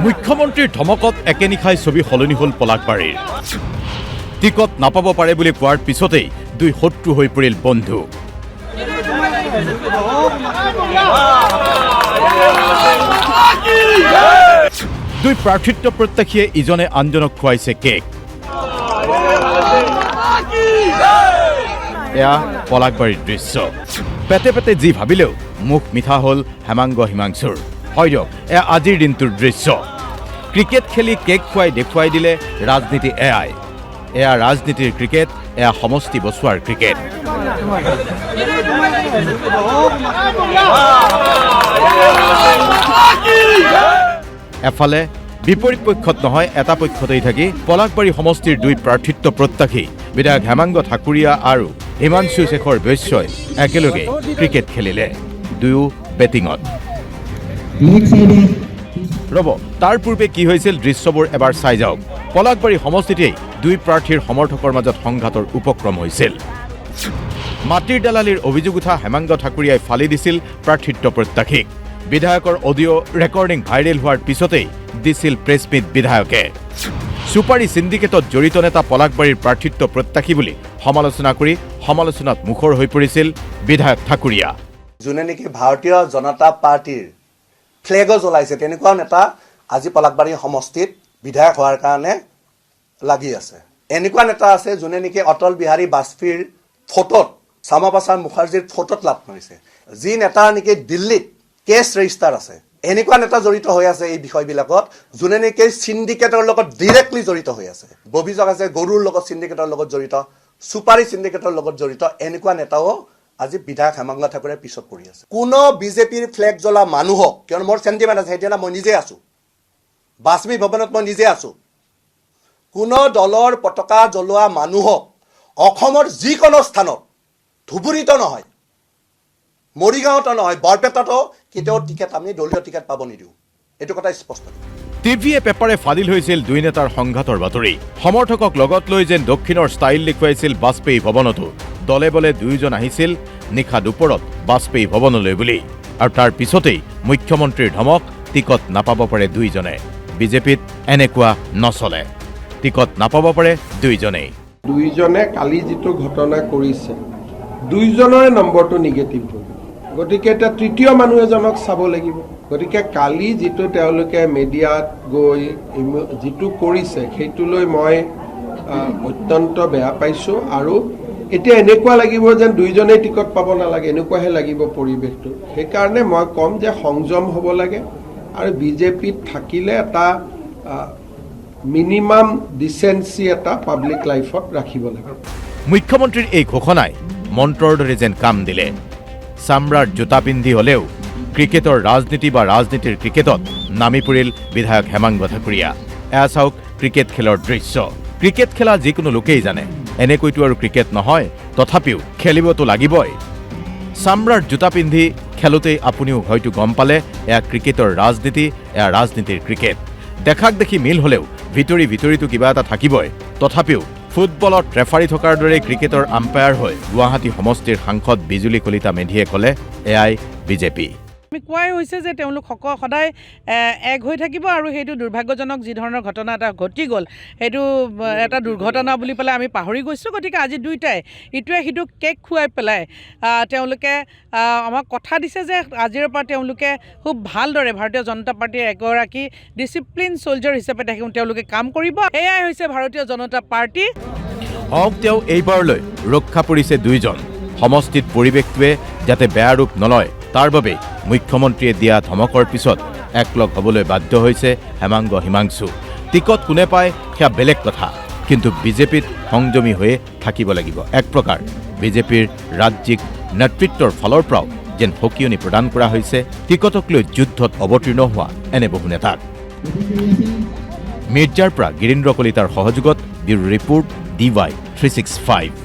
মুখ্যমন্ত্ৰীৰ ধমকত একেনিশাই ছবি সলনি হ'ল পলাশবাৰীৰ টিকট নাপাব পাৰে বুলি কোৱাৰ পিছতেই দুই শত্ৰু হৈ পৰিল বন্ধু দুই প্ৰাৰ্থিত্ব প্ৰত্যাশীয়ে ইজনে আনজনক খুৱাইছে কেক এয়া পলাশবাৰীৰ দৃশ্য পেটে পেটে যি ভাবিলেও মুখ মিঠা হ'ল হেমাংগ হিমাংশুৰ হয় দিয়ক এয়া আজিৰ দিনটোৰ দৃশ্য ক্ৰিকেট খেলি কেক খুৱাই দেখুৱাই দিলে ৰাজনীতি এয়া ৰাজনীতিৰ ক্ৰিকেট এয়া সমষ্টি বচোৱাৰ ক্ৰিকেট এফালে বিপৰীত পক্ষত নহয় এটা পক্ষতেই থাকি পলাশবাৰী সমষ্টিৰ দুই প্ৰাৰ্থিত্ব প্ৰত্যাশী বিধায়ক হেমাংগ ঠাকুৰীয়া আৰু হিমাংশু শেখৰ বৈশ্যই একেলগে ক্ৰিকেট খেলিলে দুয়ো বেটিঙত ৰ'ব তাৰ পূৰ্বে কি হৈছিল দৃশ্যবোৰ এবাৰ চাই যাওক পলাশবাৰী সমষ্টিতেই দুই প্ৰাৰ্থীৰ সমৰ্থকৰ মাজত সংঘাতৰ উপক্ৰম হৈছিল মাটিৰ দালালিৰ অভিযোগ উঠা হেমাংগ ঠাকুৰীয়াই ফালি দিছিল প্ৰাৰ্থিত্ব প্ৰত্যাশীক বিধায়কৰ অডিঅ' ৰেকৰ্ডিং ভাইৰেল হোৱাৰ পিছতেই দিছিল প্ৰেছ মিট বিধায়কে সুপাৰী সিন্ডিকেটত জড়িত নেতা পলাশবাৰীৰ প্ৰাৰ্থিত্ব প্ৰত্যাশী বুলি সমালোচনা কৰি সমালোচনাত মুখৰ হৈ পৰিছিল বিধায়ক ঠাকুৰীয়া যোনে নেকি ভাৰতীয় জনতা পাৰ্টিৰ ফ্লেগো জ্বলাইছে তেনেকুৱা নেতা আজি পলাশবাৰী সমষ্টিত বিধায়ক হোৱাৰ কাৰণে লাগি আছে এনেকুৱা নেতা আছে যোনে নেকি অটল বিহাৰী বাজপেয়ীৰ ফটোত শ্যামাপ্ৰসাদ মুখাৰ্জীৰ ফটোত লাভ মাৰিছে যি নেতাৰ নেকি দিল্লীত কেছ ৰেজিষ্টাৰ আছে এনেকুৱা নেতা জড়িত হৈ আছে এই বিষয়বিলাকত যোনে নেকি সিন্ডিকেটৰ লগত ডিৰেক্টলি জড়িত হৈ আছে অভিযোগ আছে গৰুৰ লগত সিন্ডিকেটৰ লগত জড়িত সুপাৰী সিন্ডিকেটৰ লগত জড়িত এনেকুৱা নেতাও আজি বিধায়ক হেমাংগ ঠাকুৰে পিছত পৰি আছে কোনো বিজেপিৰ ফ্লেগ জ্বলা মানুহক কিয়নো মোৰ চেণ্টিমেণ্ট আছে এতিয়া মই নিজে আছো বাসবী ভৱনত মই নিজে আছো কোনো দলৰ পতাকা জ্বলোৱা মানুহক অসমৰ যিকোনো স্থানত ধুবুৰীতো নহয় মৰিগাঁৱতো নহয় বৰপেটাতো কেতিয়াও টিকেট আমি দলীয় টিকেট পাব নিদিওঁ এইটো কথা স্পষ্ট টিভিয়ে পেপাৰে ফাদিল হৈছিল দুই নেতাৰ সংঘাতৰ বাতৰি সমৰ্থকক লগত লৈ যেন দক্ষিণৰ ষ্টাইল দেখুৱাইছিল বাজপেয়ী ভৱনতো দলে বলে দুয়োজন আহিছিল নিশা দুপৰত বাজপেয়ী ভৱনলৈ বুলি আৰু তাৰ পিছতেই মুখ্যমন্ত্ৰীৰ ধমক টিকট নাপাব পাৰে দুইজনে বিজেপিত এনেকুৱা নচলে টিকট নাপাব পাৰে দুইজনে কালি যিটো ঘটনা কৰিছে দুইজনৰে নম্বৰটো নিগেটিভ হ'ল গতিকে এটা তৃতীয় মানুহ এজনক চাব লাগিব গতিকে কালি যিটো তেওঁলোকে মিডিয়াত গৈ যিটো কৰিছে সেইটোলৈ মই অত্যন্ত বেয়া পাইছোঁ আৰু এতিয়া এনেকুৱা লাগিব যেন দুইজনেই টিকট পাব নালাগে এনেকুৱাহে লাগিব পৰিৱেশটো সেইকাৰণে মই ক'ম যে সংযম হ'ব লাগে আৰু বিজেপিত থাকিলে এটা মিনিমাম ডিচেঞ্চি এটা পাব্লিক লাইফত ৰাখিব লাগে মুখ্যমন্ত্ৰীৰ এই ঘোষণাই মন্ত্ৰৰ দৰে যেন কাম দিলে চামৰাৰ জোতা পিন্ধি হলেও ক্ৰিকেটৰ ৰাজনীতি বা ৰাজনীতিৰ ক্ৰিকেটত নামি পৰিল বিধায়ক হেমাংগ ঠাকুৰীয়া এয়া চাওক ক্ৰিকেট খেলৰ দৃশ্য ক্ৰিকেট খেলা যিকোনো লোকেই জানে এনেকৈতো আৰু ক্ৰিকেট নহয় তথাপিও খেলিবতো লাগিবই চামৰাৰ জোতা পিন্ধি খেলোতেই আপুনিও হয়তো গম পালে এয়া ক্ৰিকেটৰ ৰাজনীতি এয়া ৰাজনীতিৰ ক্ৰিকেট দেখাক দেখি মিল হলেও ভিতৰিতো কিবা এটা থাকিবই তথাপিও ফুটবলত ৰেফাৰী থকাৰ দৰে ক্ৰিকেটৰ আম্পায়াৰ হৈ গুৱাহাটী সমষ্টিৰ সাংসদ বিজুলী কলিতা মেধিয়ে ক'লে এয়াই বিজেপি আমি কোৱাই হৈছে যে তেওঁলোক সদায় এক হৈ থাকিব আৰু সেইটো দুৰ্ভাগ্যজনক যি ধৰণৰ ঘটনা এটা ঘটি গ'ল সেইটো এটা দুৰ্ঘটনা বুলি পেলাই আমি পাহৰি গৈছোঁ গতিকে আজি দুইটাই ইটোৱে সিটোক কেক খুৱাই পেলাই তেওঁলোকে আমাক কথা দিছে যে আজিৰ পৰা তেওঁলোকে খুব ভালদৰে ভাৰতীয় জনতা পাৰ্টীৰ এগৰাকী ডিচিপ্লিন ছ'লজাৰ হিচাপে তেওঁলোকে কাম কৰিব এয়াই হৈছে ভাৰতীয় জনতা পাৰ্টী হওক তেওঁ এইবাৰলৈ ৰক্ষা পৰিছে দুইজন সমষ্টিত পৰিৱেশটোৱে যাতে বেয়া ৰূপ নলয় তাৰ বাবে মুখ্যমন্ত্ৰীয়ে দিয়া ধমকৰ পিছত একলগ হ'বলৈ বাধ্য হৈছে হেমাংগ হিমাংশু টিকট কোনে পায় সেয়া বেলেগ কথা কিন্তু বিজেপিত সংযমী হৈয়ে থাকিব লাগিব এক প্ৰকাৰ বিজেপিৰ ৰাজ্যিক নেতৃত্বৰ ফালৰ পৰাও যেন সকিয়নি প্ৰদান কৰা হৈছে টিকটক লৈ যুদ্ধত অৱতীৰ্ণ হোৱা এনে বহু নেতাক মিৰ্জাৰ পৰা গিৰীন্দ্ৰ কলিতাৰ সহযোগত ব্যুৰো ৰিপৰ্ট DY 365